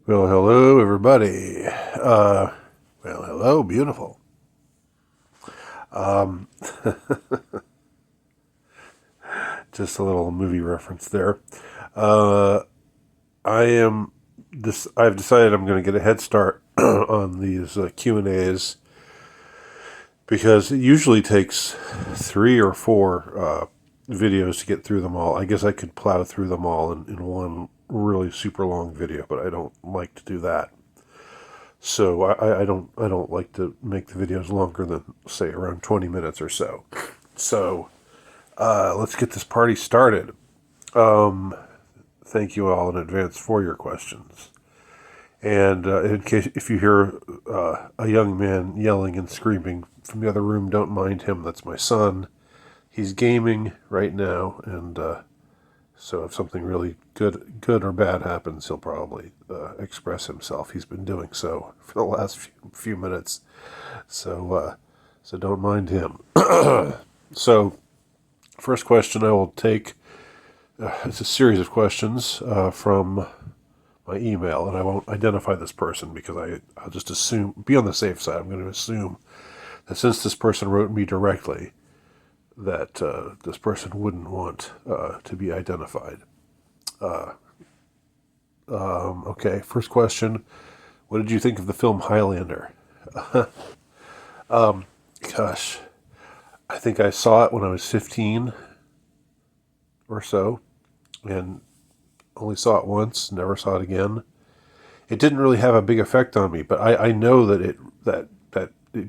Well, hello, everybody. Hello, beautiful. Um, just a little movie reference there. Uh, I am this. I've decided I'm going to get a head start on these Q&As because it usually takes 3 or 4 videos to get through them all. I guess I could plow through them all in one really super long video, but I don't like to do that. So I don't like to make the videos longer than say around 20 minutes or so. So let's get this party started. Um, Thank you all in advance for your questions. And in case if you hear a young man yelling and screaming from the other room, don't mind him. That's my son. He's gaming right now, and so if something really good or bad happens, he'll probably express himself. He's been doing so for the last few minutes, so don't mind him. So, first question I will take. It's a series of questions from my email, and I won't identify this person because I'll just assume, be on the safe side. I'm going to assume that since this person wrote me directly, that this person wouldn't want to be identified. Okay, first question. What did you think of the film Highlander? Gosh, I think I saw it when I was 15 or so, and only saw it once, never saw it again. It didn't really have a big effect on me, but I know that it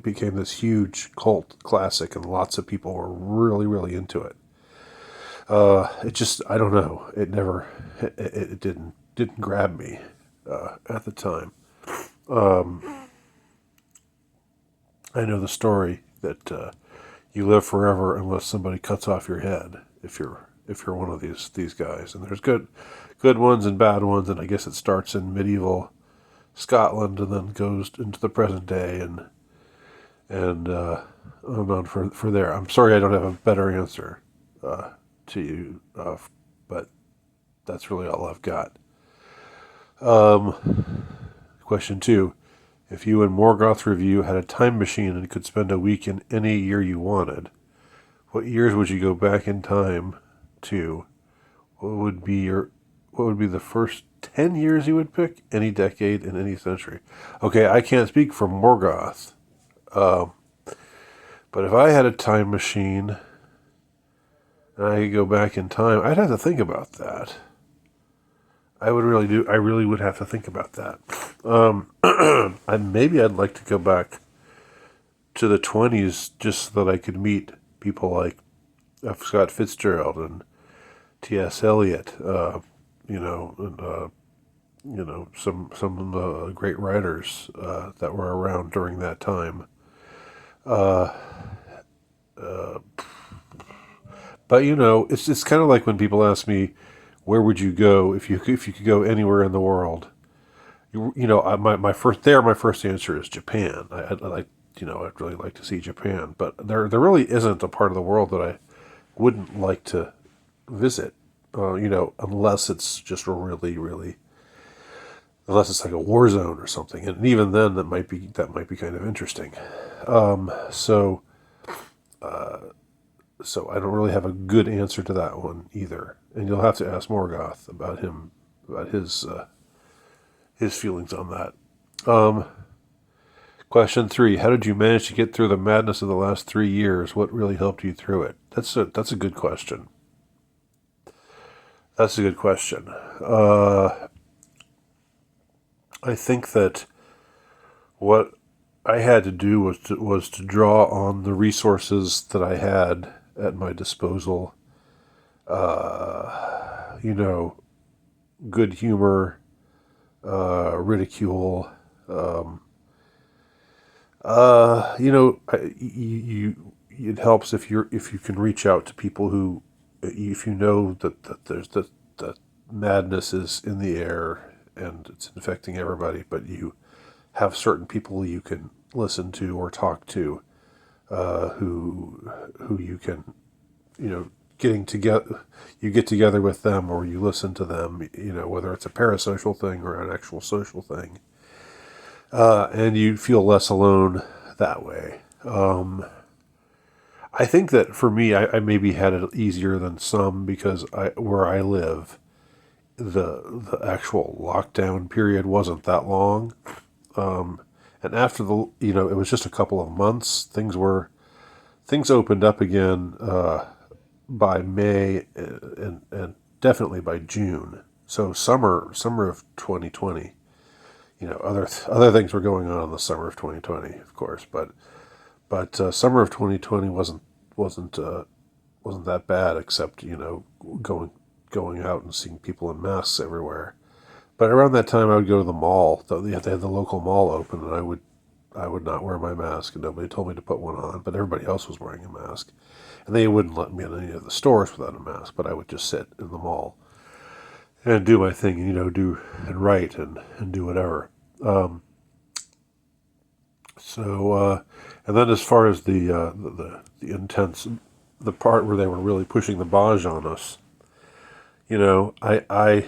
became this huge cult classic, and lots of people were really into it. It just, I don't know. It never, it didn't grab me at the time. I know the story that you live forever unless somebody cuts off your head. If you're one of these guys, and there's good ones and bad ones, and I guess it starts in medieval Scotland and then goes into the present day, and on for there. I'm sorry I don't have a better answer to you, but that's really all I've got. Question 2. If you and Morgoth Review had a time machine and could spend a week in any year you wanted, what years would you go back in time to? What would be the first 10 years you would pick? Any decade in any century. Okay, I can't speak for Morgoth, but if I had a time machine and I could go back in time, I'd have to think about that. I really would have to think about that. Maybe I'd like to go back to the 20s just so that I could meet people like F. Scott Fitzgerald and T.S. Eliot, some of the great writers that were around during that time. But it's kind of like when people ask me, where would you go if you could go anywhere in the world? My first answer is Japan. I'd like, I'd really like to see Japan, but there really isn't a part of the world that I wouldn't like to visit. Unless it's just unless it's like a war zone or something, and even then, that might be kind of interesting. So I don't really have a good answer to that one either, and you'll have to ask Morgoth about his feelings on that. Question 3: how did you manage to get through the madness of the last 3 years? What really helped you through it? That's a good question. That's a good question. I think that what I had to do was to draw on the resources that I had at my disposal. You know, good humor, ridicule. It helps if you can reach out to people who, if you know that there's that madness is in the air and it's infecting everybody, but you have certain people you can listen to or talk to, who you can, getting together, you get together with them or you listen to them, whether it's a parasocial thing or an actual social thing, and you feel less alone that way. I think that for me, I maybe had it easier than some because where I live, the actual lockdown period wasn't that long, and after it was just a couple of months. Things opened up again by May and definitely by June. So summer of 2020. Other things were going on in the summer of 2020, of course, but summer of 2020 wasn't that bad, except going going out and seeing people in masks everywhere. But around that time, I would go to the mall. They had the local mall open, and I would not wear my mask, and nobody told me to put one on. But everybody else was wearing a mask, and they wouldn't let me in any of the stores without a mask. But I would just sit in the mall and do my thing, do and write and do whatever. Um, and then as far as the intense, the part where they were really pushing the barrage on us, I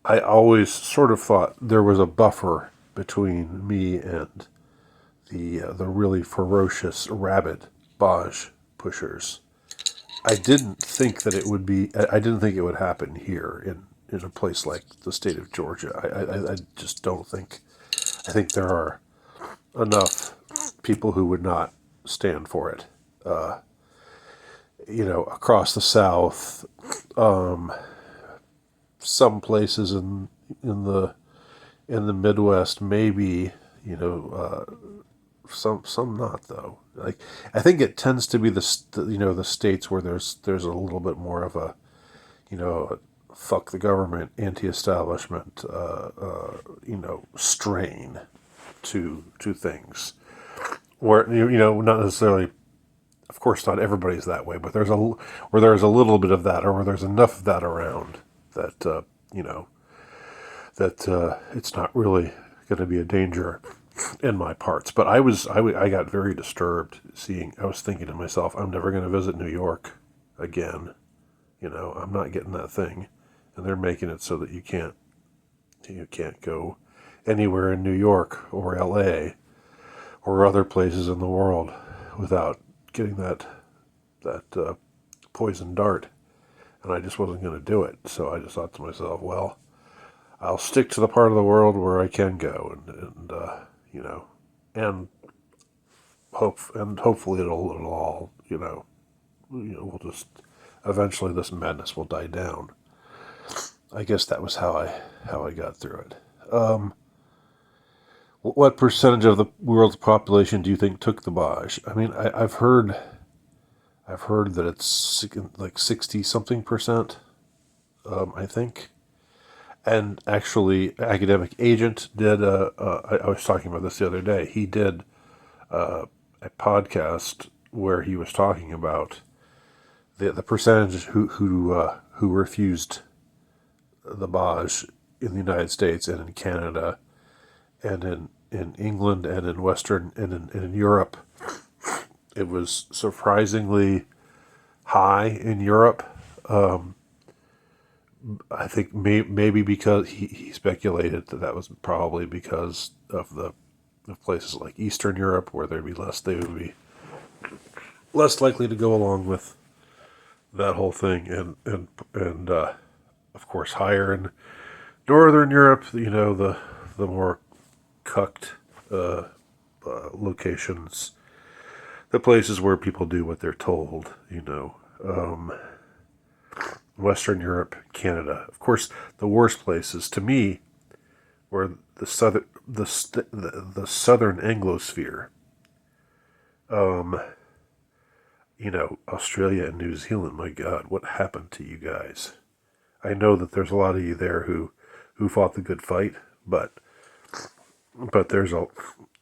always sort of thought there was a buffer between me and the really ferocious, rabid barrage pushers. I didn't think that it would be. I didn't think it would happen here in a place like the state of Georgia. I just don't think. I think there are enough people who would not stand for it. Across the South, some places in the Midwest, maybe. Some not though. Like I think it tends to be the states where there's a little bit more of a fuck the government, anti-establishment, strain to things. Where not necessarily, of course, not everybody's that way, but there's a little bit of that, or where there's enough of that around that it's not really going to be a danger in my parts. But I got very disturbed seeing. I was thinking to myself, I'm never going to visit New York again. I'm not getting that thing, and they're making it so that you can't go anywhere in New York or L.A. or other places in the world without getting that poison dart. And I just wasn't going to do it. So I just thought to myself, well, I'll stick to the part of the world where I can go, and hopefully it'll all we'll just eventually this madness will die down. I guess that was how I got through it. What percentage of the world's population do you think took the Baj? I mean, I've heard that it's like 60 something percent. I think. And actually, Academic Agent did. I was talking about this the other day. He did a podcast where he was talking about the percentage who refused the Baj in the United States and in Canada and in England and in Western and in Europe. It was surprisingly high in Europe. I think maybe because he speculated that was probably because of of places like Eastern Europe where they would be less likely to go along with that whole thing, and of course higher in Northern Europe. The more cucked locations, the places where people do what they're told. Western Europe, Canada. Of course, the worst places to me were the southern Anglosphere. Um, Australia and New Zealand. My God, what happened to you guys? I know that there's a lot of you there who fought the good fight, but there's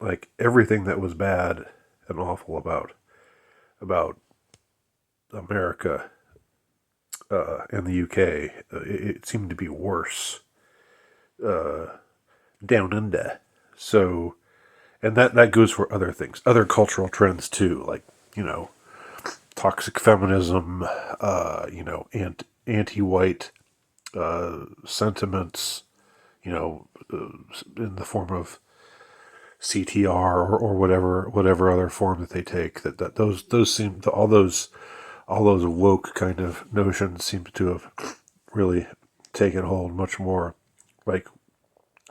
like everything that was bad and awful about America and the UK. It seemed to be worse down under. So, and that goes for other things, other cultural trends too. Like toxic feminism, anti-white sentiments, in the form of CTR or whatever other form that they take. That those seem to all those woke kind of notions seem to have really taken hold much more, like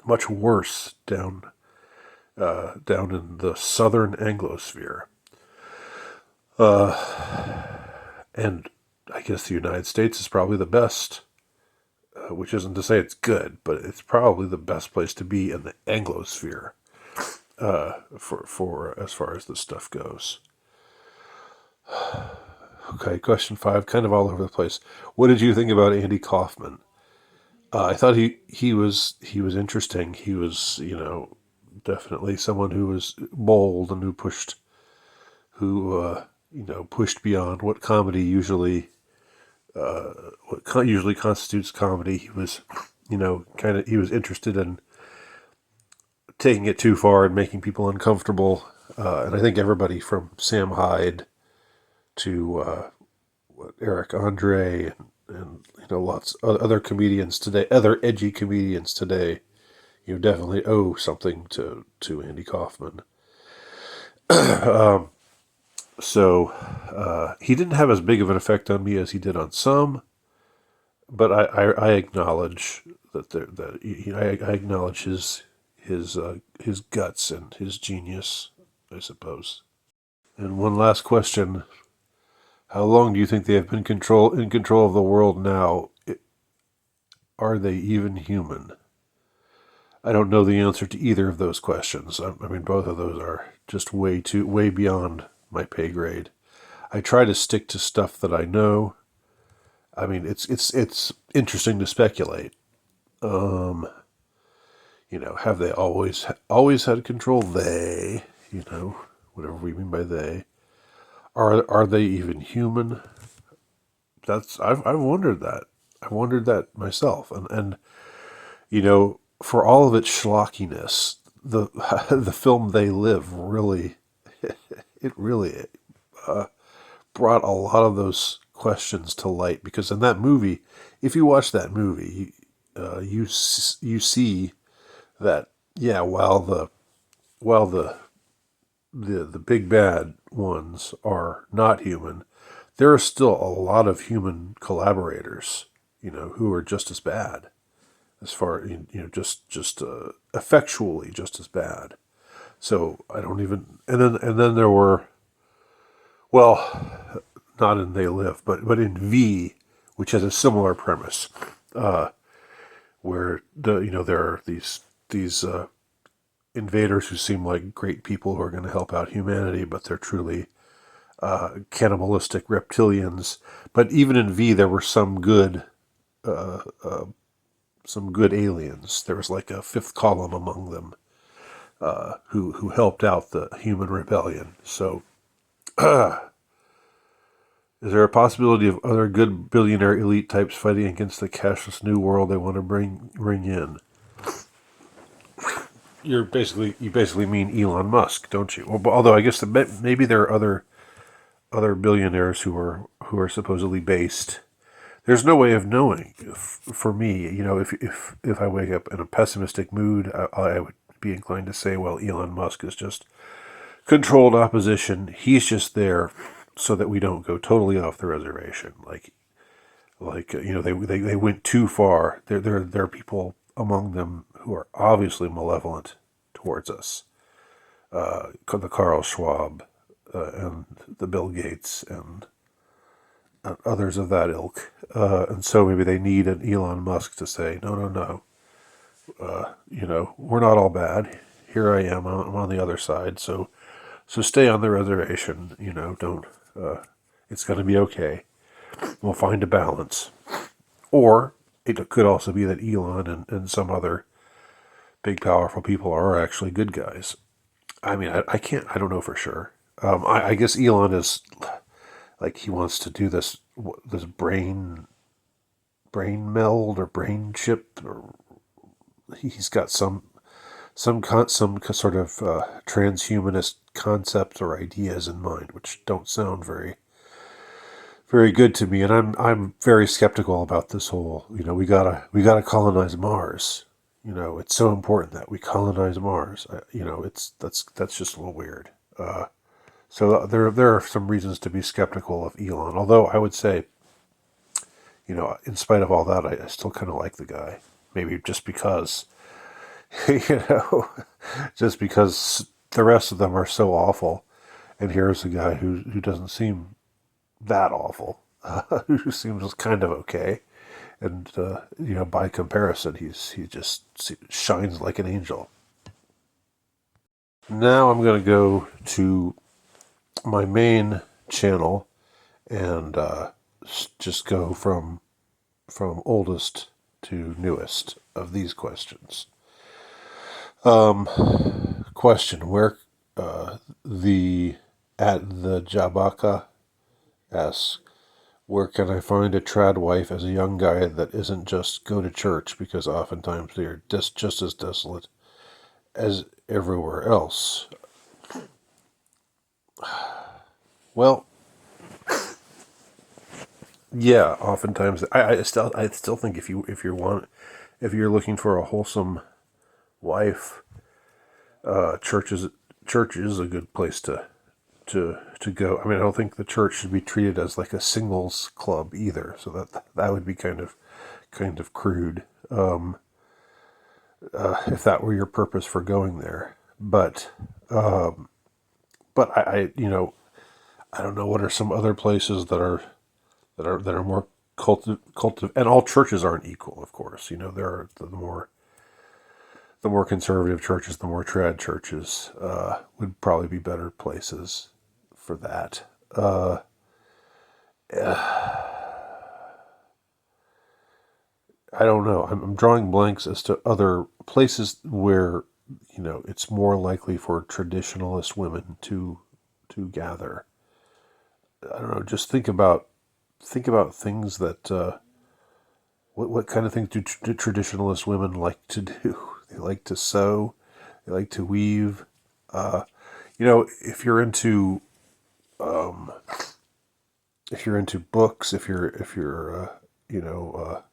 much worse down in the southern Anglosphere, and I guess the United States is probably the best. Which isn't to say it's good, but it's probably the best place to be in the Anglosphere for as far as this stuff goes. Okay, question 5, kind of all over the place. What did you think about Andy Kaufman? I thought he was interesting. He was definitely someone who was bold and who pushed beyond what comedy usually constitutes comedy. He was he was interested in taking it too far and making people uncomfortable. And I think everybody from Sam Hyde to Eric Andre and lots of other comedians today, other edgy comedians today, definitely owe something to Andy Kaufman. So he didn't have as big of an effect on me as he did on some, but I acknowledge I acknowledge his guts and his genius, I suppose. And one last question: how long do you think they have been in control of the world now? Are they even human? I don't know the answer to either of those questions. I mean, both of those are just way beyond my pay grade. I try to stick to stuff that I know. I mean, it's interesting to speculate. Um, have they always had control? Whatever we mean by they, are they even human? I've wondered that. I wondered that myself, and for all of its schlockiness, the the film They Live really it really brought a lot of those questions to light, because in that movie, if you watch that movie, you see that, yeah, while the big bad ones are not human, there are still a lot of human collaborators, who are just as bad, as far, just effectually just as bad. So I don't even, and then there were, well, not in They Live, but in V, which has a similar premise, where there are these invaders who seem like great people who are going to help out humanity, but they're truly cannibalistic reptilians. But even in V, there were some good aliens. There was like a fifth column among them, who helped out the human rebellion. So, is there a possibility of other good billionaire elite types fighting against the cashless new world they want to bring in? You basically mean Elon Musk, don't you? Well, although I guess maybe there are other billionaires who are supposedly based. There's no way of knowing. For me, if I wake up in a pessimistic mood, I would be inclined to say, well, Elon Musk is just controlled opposition. He's just there so that we don't go totally off the reservation. They went too far. There are people among them who are obviously malevolent towards us. The Carl Schwab, and the Bill Gates, and others of that ilk. And so maybe they need an Elon Musk to say, no, no, no. We're not all bad. Here I am. I'm on the other side. So stay on the reservation. Don't. It's going to be okay. We'll find a balance. Or it could also be that Elon and some other big, powerful people are actually good guys. I mean, I can't. I don't know for sure. I guess Elon is like, he wants to do this brain meld or brain chip, or he's got some sort of transhumanist concepts or ideas in mind, which don't sound very very good to me, and I'm very skeptical about this whole. We gotta colonize Mars. It's so important that we colonize Mars. It's that's just a little weird. So there are some reasons to be skeptical of Elon. Although I would say, in spite of all that, I still kind of like the guy. Maybe just because, you know, just because the rest of them are so awful, and here's a guy who doesn't seem that awful, who seems kind of okay, and by comparison, he just shines like an angel. Now I'm going to go to my main channel and just go from oldest to newest of these questions. Question: Where the at the Jabaka asks, where can I find a trad wife as a young guy that isn't just go to church, because oftentimes they are just as desolate as everywhere else? Well, yeah, oftentimes I still think if you're looking for a wholesome wife, church is a good place to go. I mean, I don't think the church should be treated as like a singles club either. So that would be kind of crude, if that were your purpose for going there. But I don't know what are some other places that are more cultive, and all churches aren't equal, of course. There are the more conservative churches, the more trad churches would probably be better places for that. I don't know. I'm drawing blanks as to other places where it's more likely for traditionalist women to gather. I don't know. Just think about things that what kind of things do traditionalist women like to do? They like to sew. They like to weave. If you're into books, you know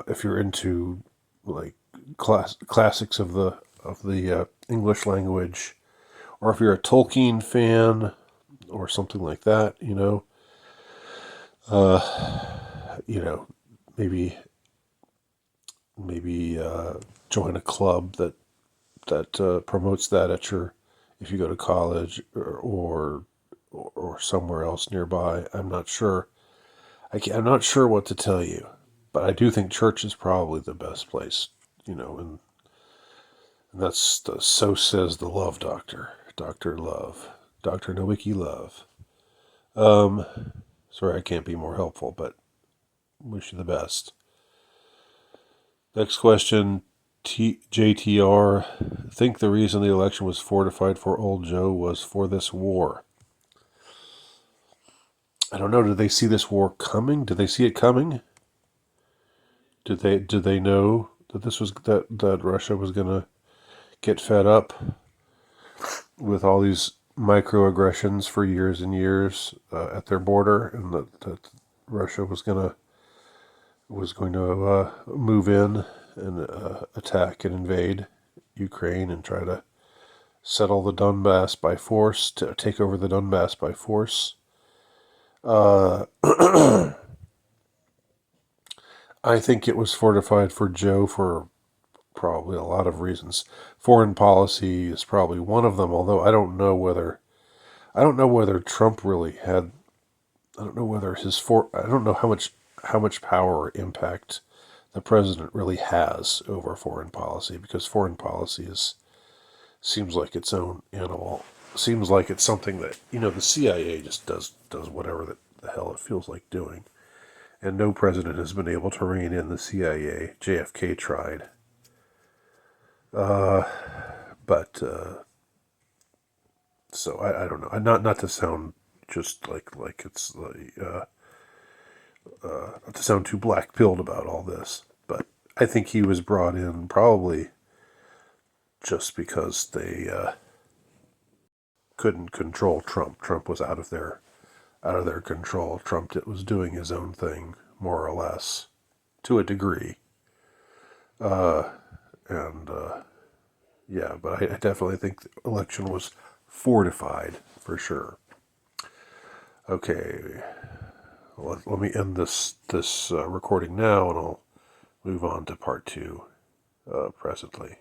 if you're into like classics of the English language, or if you're a Tolkien fan or something like that, you know, maybe join a club that promotes that at your if you go to college or somewhere else nearby. I'm not sure. I'm not sure what to tell you, but I do think church is probably the best place. And that's so says the Love Doctor, Doctor Love, Doctor Nowicki Love. Um, Sorry, I can't be more helpful, but wish you the best. Next question, JTR. Think the reason the election was fortified for old Joe was for this war. I don't know. Did they see this war coming? Did they see it coming? Did they know that that Russia was gonna get fed up with all these microaggressions for years and years at their border, and that Russia was going to move in and attack and invade Ukraine and try to settle the Donbass by force, to take over the Donbass by force. Uh, I think it was fortified for Joe for probably a lot of reasons. Foreign policy is probably one of them, although I don't know whether Trump really had. I don't know whether I don't know how much power or impact the president really has over foreign policy, because foreign policy seems like its own animal. Seems like it's something that the CIA just does whatever the hell it feels like doing, and no president has been able to rein in the CIA. JFK tried, but so I don't know. Not to sound just like it's like not to sound too black pilled about all this, but I think he was brought in probably just because they couldn't control Trump. Trump was out of their out of their control. Trump was doing his own thing, more or less, to a degree. And yeah, but I definitely think the election was fortified, for sure. Okay, let me end this recording now, and I'll move on to part two presently.